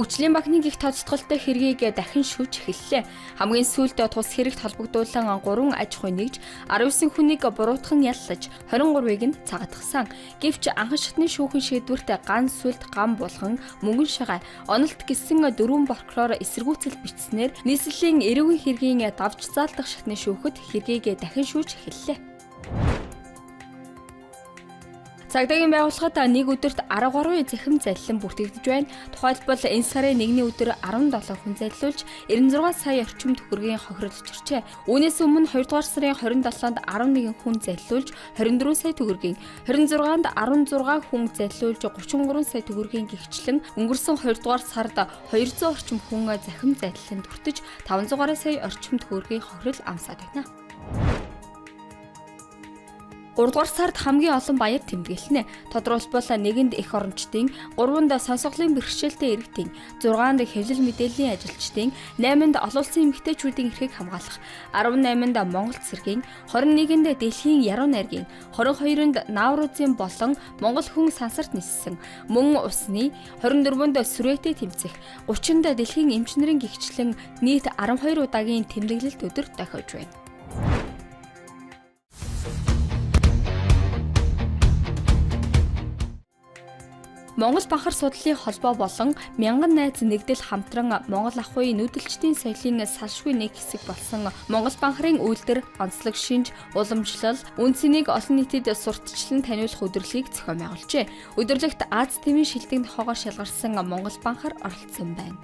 Хөгжлийн банкны гих тодтголтой хэргийг дахин шүүж эхэллээ. Хамгийн сүүлд тус хэрэгт холбогдуулан 3 аж ахуй нэгж 19 хүнийг буруутхан яллаж 23-ыг нь цагаатгсан. Гэвч анхан шатны шүүхэн шийдвэрт ган сүлд гам булган мөнгөн шагаа онолт гэсэн 4 прокурор эсэргүүцэл бичснээр нийслэлийн эрүүгийн хэргийн давж заалдах шатны шүүхэд хэргийг дахин шүүж эхэллээ. Цагдаагийн байгууллагад нэг өдөрт 13 захим залилан бүртгэгдэж байна. Тухайлбал энэ сарын 1-ний өдөр 17 хүн залилуулж 96 сая орчим төгрөгийн хохирлж ирчээ. Үүнээс өмнө 2 дугаар сарын 27-нд 11 хүн залилуулж 24 сая төгрөгийн, 26-нд 16 хүн залилуулж 33 сая төгрөгийн гихчлэн өнгөрсөн 2 дугаар сард 200 орчим хүн захим залиланд хүртэж 500 сая орчим төгрөгийн хохирол амсаад байна. 3 дугаар сард хамгийн олон баяр тэмдэглэнэ. Тодорхойлбол 1-нд эх орончдын, 3-нд сонсголын бэрхшээлтэй иргэдийн, 6-нд хэвлэл мэдээллийн ажилчдын, 8-нд олон улсын эмэгтэйчүүдийн эрхийг хамгаалах, 18-нд Монгол цэргийн, 21-нд Дэлхийн яруу найргийн, 22-нд Наврузын болон Монгол хүн сансарт ниссэн, мөн усны, 24-нд сүрээтэй тэмцэх, 30-нд Дэлхийн эмч нарын гихчлэн нийт 12 удаагийн тэмдэглэлт өдөр дохиож байна. Монгол банхар судлалын холбоо болон мянган найз нэгдэл хамтран Монгол ах уян нүүдэлчдийн соёлын салшгүй нэг хэсэг болсон Монгол банхарын үйлдвэр, онцлог шинж, уламжлал, үндсэнийг олон нийтэд сурталчлан таниулах өдрөлийг зохион байгуулжээ. Өдөрлөгт Аз тивийн шилдэг нохоогоор шалгарсан Монгол банхар оролцсон байна.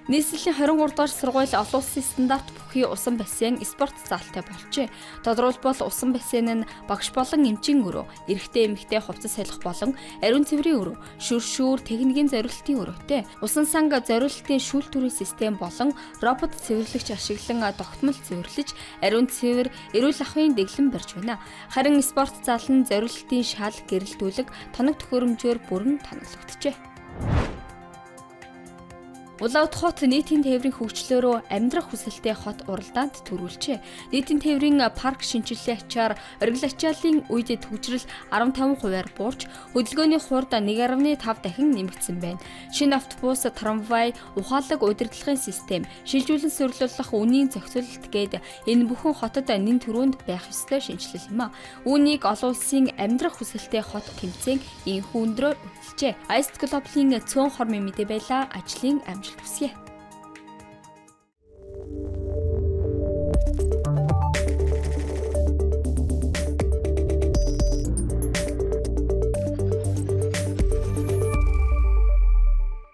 Нийслэлийн 23 дугаар сургууль олон улсын стандарт бүхий усан бассейн спорт заалтай болжээ. Тодорхойлбол усан бассейн нь багш болон эмчийн өрөө, эрэгтэй эмэгтэй хувцас солих болон ариун цэврийн өрөө, шүршүүр техникийн зориултын өрөөтэй. Усан санг зориултын шүүлтүрийн систем болон робот цэвэрлэгч ашиглан тогтмол цэвэрлэж, ариун цэвэр, эрүүл ахуйн дэглэм барьж байна. Харин спорт зал нь зориултын шал, гэрэлтүүлэг, тоног төхөөрөмжөөр бүрэн тоноглогджээ. Улаут хот нийтийн тээврийн хөгжлөөрөө амьдрах хүсэлтэй хот уралдаанд төрүүлжээ. Нийтийн тээврийн парк шинжилгээ ачаар оргил ачааллын үед төвчрэл 15%-аар буурч хөдөлгөөний хурд 1.5 дахин нэмэгдсэн байна. Шинэ автобус, трамвай, ухаалаг удирдлагын систем, шилжүүлэн сурлуулах үнийн зохицуулалт гээд энэ бүхэн хотод нэн төрөнд байх ёстой шинжилэл юм а. Үүнийг олон улсын амьдрах хүсэлтэй хот тэмцээн энэхүү өндрөөр үнэлжээ. Ice Global-ийн цөөн хормын мэдээ байла ажлын амжилт хүсье.